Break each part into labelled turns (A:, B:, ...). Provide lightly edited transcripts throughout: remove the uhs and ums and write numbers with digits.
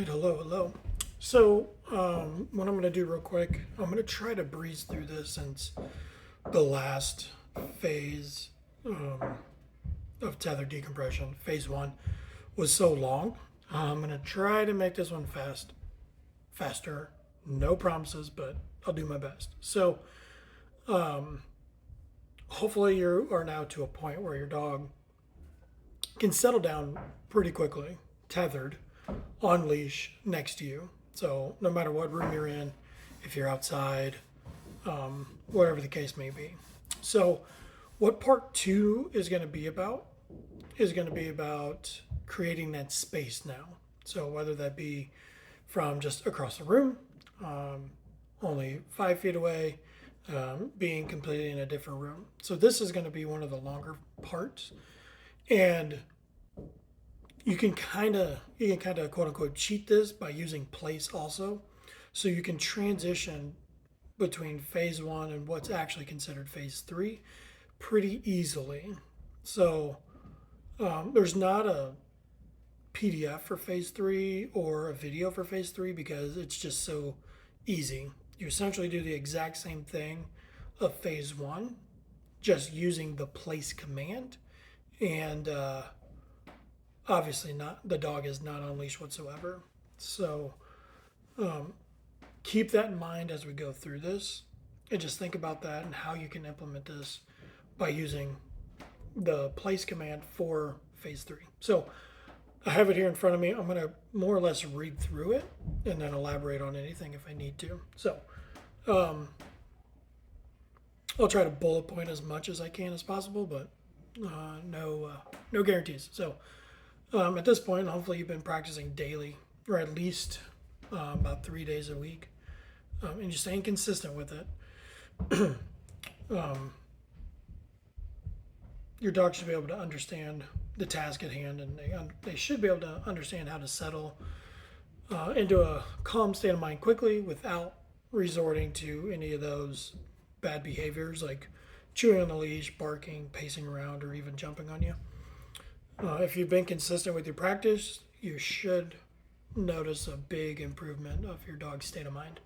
A: right, hello. So, what I'm going to do real quick, I'm going to try to breeze through this since the last phase of tethered decompression, phase one, was so long. I'm going to try to make this one faster. No promises, but I'll do my best. So, hopefully, you are now to a point where your dog can settle down pretty quickly, tethered, on leash next to you. So no matter what room you're in, if you're outside, whatever the case may be. So what part two is going to be about is going to be about creating that space now. So whether that be from just across the room, only 5 feet away, being completely in a different room. So this is going to be one of the longer parts, and you can kind of quote unquote cheat this by using place also, so you can transition between phase one and what's actually considered phase three pretty easily. So there's not a PDF for phase three or a video for phase three because it's just so easy. You essentially do the exact same thing of phase one, just using the place command, and obviously not, the dog is not on leash whatsoever. So keep that in mind as we go through this, and just think about that and how you can implement this by using the place command for phase three. So I have it here in front of me. I'm going to more or less read through it and then elaborate on anything if I need to. So I'll try to bullet point as much as I can as possible, but no guarantees. So at this point, hopefully you've been practicing daily, or at least about 3 days a week, and you're staying consistent with it. Your dog should be able to understand the task at hand, and they should be able to understand how to settle into a calm state of mind quickly without resorting to any of those bad behaviors like chewing on the leash, barking, pacing around, or even jumping on you. If you've been consistent with your practice, you should notice a big improvement of your dog's state of mind.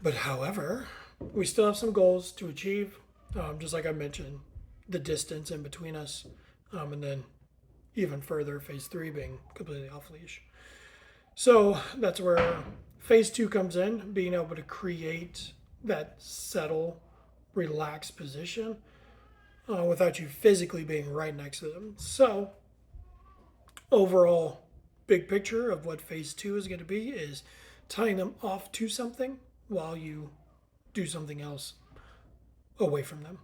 A: But however, we still have some goals to achieve, just like I mentioned, the distance in between us, and then even further, phase three being completely off leash. So that's where phase two comes in, being able to create that settle, relaxed position without you physically being right next to them. So overall, big picture of what phase two is going to be is tying them off to something while you do something else away from them.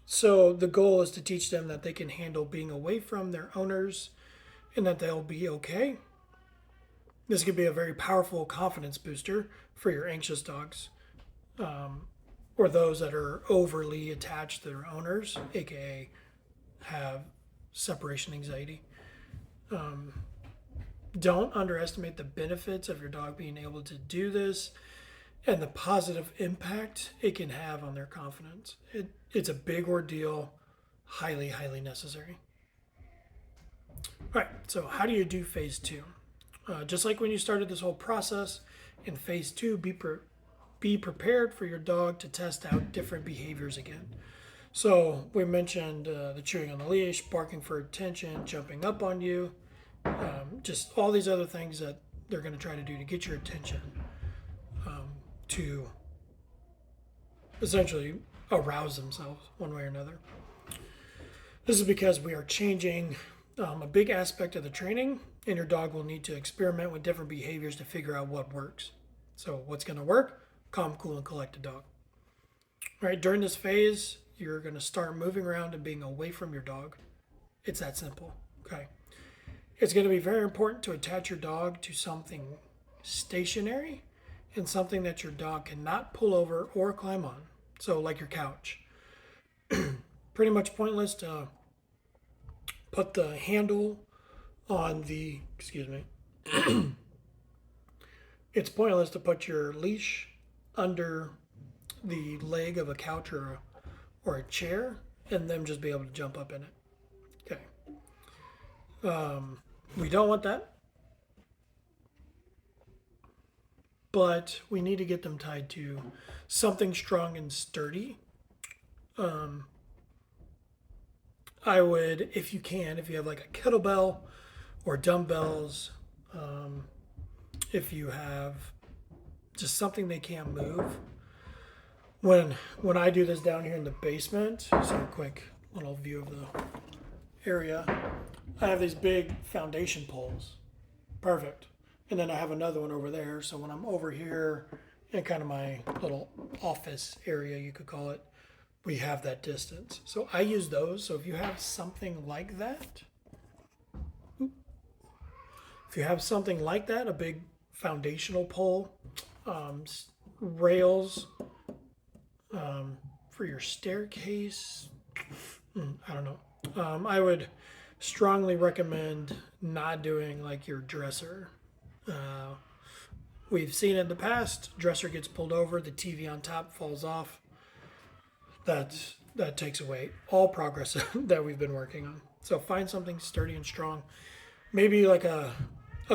A: So the goal is to teach them that they can handle being away from their owners and that they'll be okay. This could be a very powerful confidence booster for your anxious dogs, or those that are overly attached to their owners, aka have separation anxiety. Don't underestimate the benefits of your dog being able to do this and the positive impact it can have on their confidence. It's a big ordeal, highly necessary. All right, so how do you do phase two? Just like when you started this whole process, in phase two, be prepared for your dog to test out different behaviors again. So we mentioned the chewing on the leash, barking for attention, jumping up on you, just all these other things that they're going to try to do to get your attention, to essentially arouse themselves one way or another. This is because we are changing a big aspect of the training, and your dog will need to experiment with different behaviors to figure out what works. So what's going to work? Calm, cool, and collected dog. All right, during this phase, you're going to start moving around and being away from your dog. It's that simple. Okay. It's going to be very important to attach your dog to something stationary and something that your dog cannot pull over or climb on. So like your couch. Pretty much pointless to put the handle on the, it's pointless to put your leash under the leg of a couch or a chair and them just be able to jump up in it. Okay. We don't want that, but we need to get them tied to something strong and sturdy. I would, if you can, if you have like a kettlebell or dumbbells, if you have just something they can't move. When I do this down here in the basement, so a quick little view of the area, I have these big foundation poles. Perfect. And then I have another one over there. So when I'm over here in kind of my little office area, you could call it, we have that distance. So I use those. So if you have something like that, a big foundational pole, rails for your staircase, I don't know. I would strongly recommend not doing like your dresser. We've seen it in the past. Dresser gets pulled over, the TV on top falls off. That takes away all progress that we've been working on. So find something sturdy and strong. Maybe like a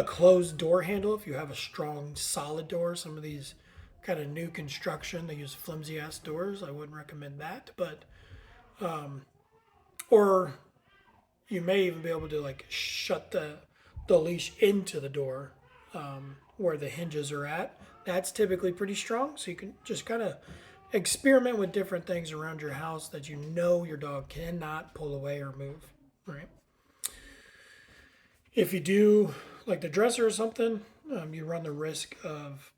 A: closed door handle if you have a strong solid door. Some of these kind of new construction, they use flimsy ass doors. I wouldn't recommend that, but or you may even be able to like shut the leash into the door where the hinges are at. That's typically pretty strong, so you can just kind of experiment with different things around your house that you know your dog cannot pull away or move, right? If you do like the dresser or something, you run the risk of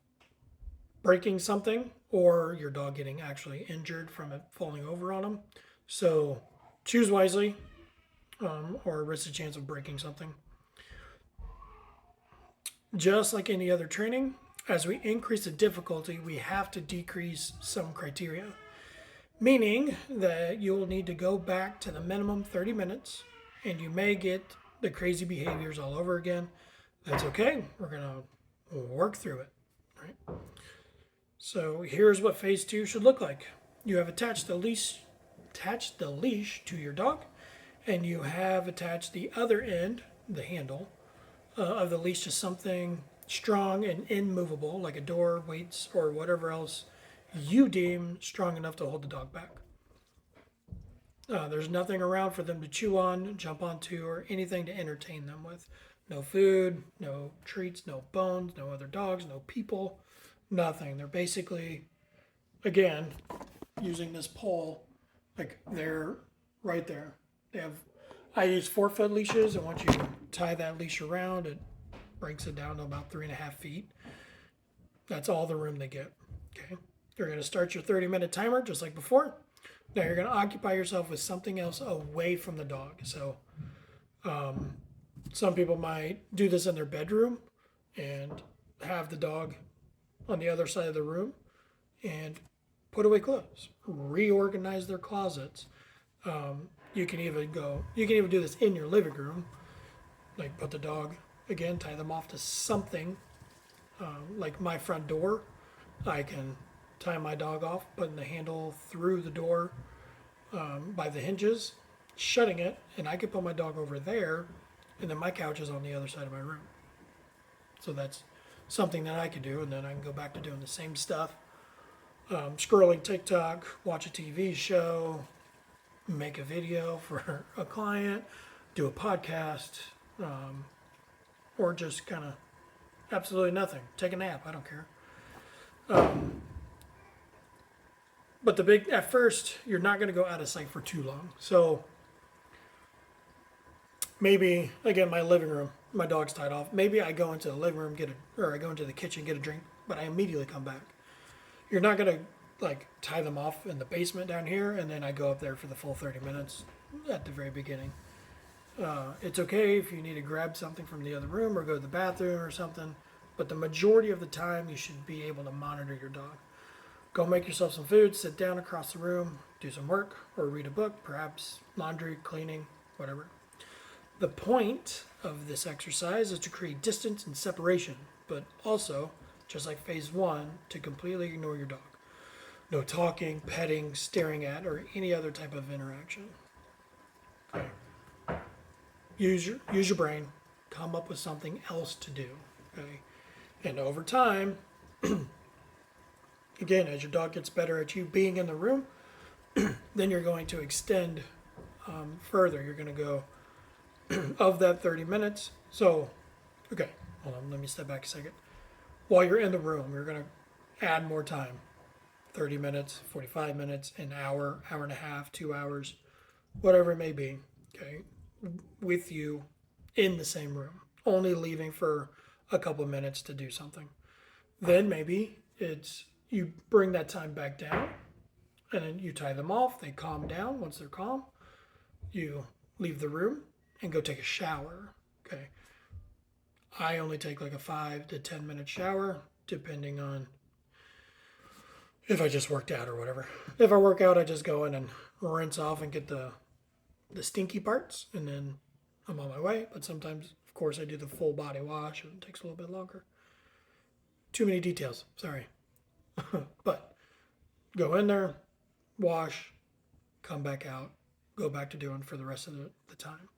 A: breaking something or your dog getting actually injured from it falling over on them. So choose wisely, or risk the chance of breaking something. Just like any other training, as we increase the difficulty, we have to decrease some criteria, meaning that you'll need to go back to the minimum 30 minutes and you may get the crazy behaviors all over again. That's okay. We're going to work through it, right? So here's what phase 2 should look like. You have attached the leash to your dog, and you have attached the other end, the handle, of the leash to something strong and immovable, like a door, weights, or whatever else you deem strong enough to hold the dog back. There's nothing around for them to chew on, jump onto, or anything to entertain them with. No food, no treats, no bones, no other dogs, no people, nothing. They're basically, again, using this pole, like they're right there. I use 4-foot leashes, and once you tie that leash around, it breaks it down to about 3.5 feet. That's all the room they get. Okay. You're going to start your 30-minute timer just like before. Now you're going to occupy yourself with something else away from the dog. So some people might do this in their bedroom and have the dog on the other side of the room and put away clothes, reorganize their closets. You can even do this in your living room, like put the dog, again, tie them off to something, like my front door. I can tie my dog off, putting the handle through the door by the hinges, shutting it, and I could put my dog over there, and then my couch is on the other side of my room. So that's something that I could do, and then I can go back to doing the same stuff. Scrolling TikTok, watch a TV show, make a video for a client, do a podcast, or just kind of absolutely nothing. Take a nap, I don't care. But at first, you're not going to go out of sight for too long. So maybe, again, my living room, my dog's tied off. Maybe I go into the living room, I go into the kitchen, get a drink, but I immediately come back. You're not going to like tie them off in the basement down here, and then I go up there for the full 30 minutes at the very beginning. It's okay if you need to grab something from the other room or go to the bathroom or something, but the majority of the time you should be able to monitor your dog. Go make yourself some food, sit down across the room, do some work, or read a book, perhaps laundry, cleaning, whatever. The point of this exercise is to create distance and separation, but also, just like phase 1, to completely ignore your dog. No talking, petting, staring at, or any other type of interaction. Okay. use your brain, come up with something else to do. Okay, and over time, again, as your dog gets better at you being in the room, then you're going to extend further. You're going to go of that 30 minutes. So, okay, hold on, let me step back a second. While you're in the room, you're going to add more time, 30 minutes, 45 minutes, an hour, hour and a half, 2 hours, whatever it may be, okay, with you in the same room, only leaving for a couple of minutes to do something. Then maybe it's you bring that time back down and then you tie them off. They calm down. Once they're calm, you leave the room and go take a shower. Okay. I only take like a 5 to 10 minute shower, depending on if I just worked out or whatever. If I work out, I just go in and rinse off and get the stinky parts, and then I'm on my way. But sometimes, of course, I do the full body wash, and it takes a little bit longer. Too many details, sorry. But go in there, wash, come back out, go back to doing for the rest of the time.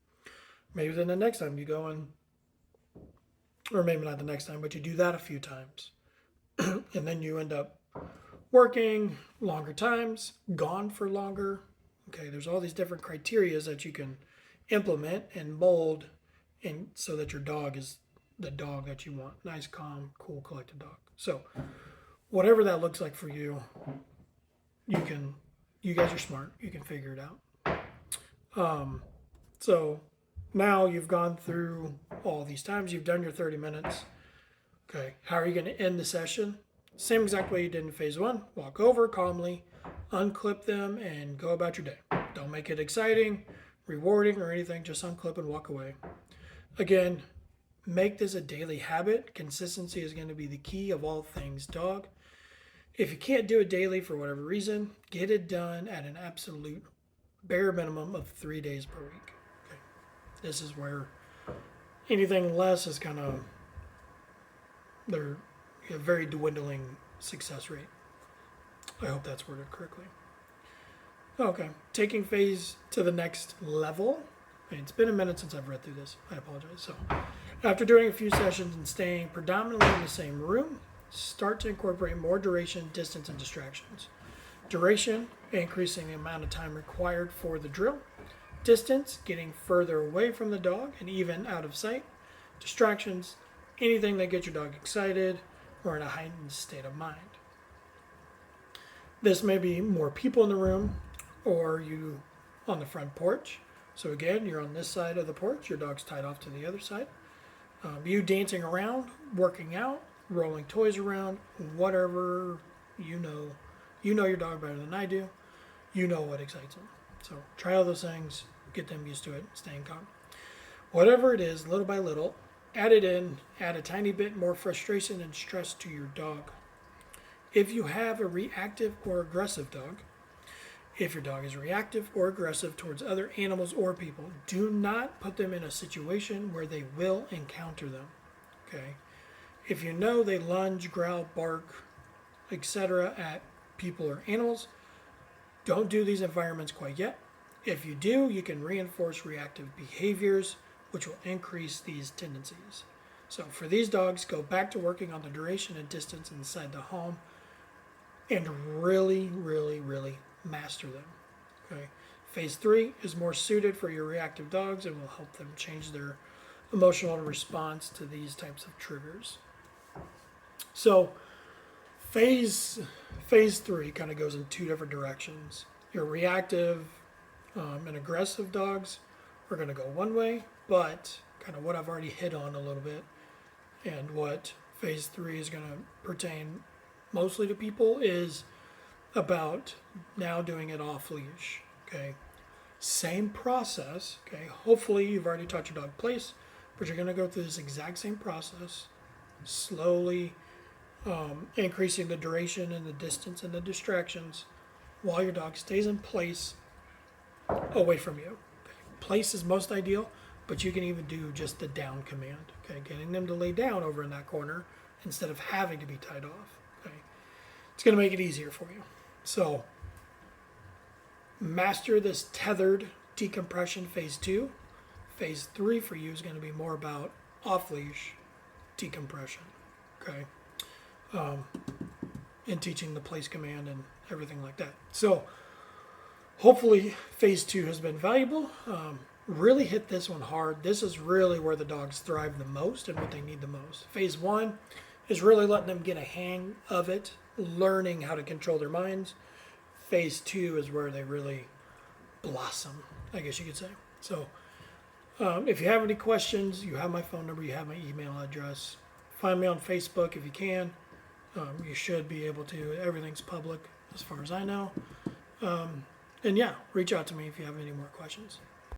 A: Maybe then the next time you go in, or maybe not the next time, but you do that a few times. And then you end up working longer times, gone for longer. Okay, there's all these different criteria that you can implement and mold, and so that your dog is the dog that you want. Nice, calm, cool, collected dog. So whatever that looks like for you, you guys are smart. You can figure it out. So now you've gone through all these times. You've done your 30 minutes. Okay, how are you going to end the session? Same exact way you did in phase one. Walk over calmly, unclip them, and go about your day. Don't make it exciting, rewarding, or anything. Just unclip and walk away. Again, make this a daily habit. Consistency is going to be the key of all things dog. If you can't do it daily for whatever reason, get it done at an absolute bare minimum of 3 days per week. Okay. This is where anything less is kind of they're a very dwindling success rate. I hope that's worded correctly. Okay, taking phase to the next level. It's been a minute since I've read through this. I apologize. So, after doing a few sessions and staying predominantly in the same room, start to incorporate more duration, distance, and distractions. Duration, increasing the amount of time required for the drill. Distance, getting further away from the dog and even out of sight. Distractions, anything that gets your dog excited or in a heightened state of mind. This may be more people in the room or you on the front porch. So again, you're on this side of the porch, your dog's tied off to the other side. You dancing around, working out, rolling toys around, whatever you know your dog better than I do. You know what excites them. So try all those things, get them used to it, staying calm. Whatever it is, little by little, add it in, add a tiny bit more frustration and stress to your dog. If you have a reactive or aggressive dog, if your dog is reactive or aggressive towards other animals or people, do not put them in a situation where they will encounter them. Okay? If you know they lunge, growl, bark, etc. at people or animals, don't do these environments quite yet. If you do, you can reinforce reactive behaviors, which will increase these tendencies. So for these dogs, go back to working on the duration and distance inside the home and really, really, really master them. Okay. Phase 3 is more suited for your reactive dogs and will help them change their emotional response to these types of triggers. So phase 3 kind of goes in two different directions. Your reactive and aggressive dogs are going to go one way, but kind of what I've already hit on a little bit and what phase 3 is going to pertain mostly to people is about now doing it off leash. Okay, same process. Okay, hopefully you've already taught your dog place, but you're going to go through this exact same process, slowly increasing the duration and the distance and the distractions while your dog stays in place away from you. Okay. Place is most ideal, but you can even do just the down command. Okay, getting them to lay down over in that corner instead of having to be tied off. Okay, it's going to make it easier for you. So master this tethered decompression phase 2. phase 3 for you is going to be more about off-leash decompression, okay, and teaching the place command and everything like that. So hopefully phase 2 has been valuable. Really hit this one hard. This is really where the dogs thrive the most and what they need the most. Phase 1 is really letting them get a hang of it, learning how to control their minds. Phase 2 is where they really blossom, I guess you could say. So if you have any questions, you have my phone number, you have my email address. Find me on Facebook if you can. You should be able to. Everything's public as far as I know. And yeah, reach out to me if you have any more questions.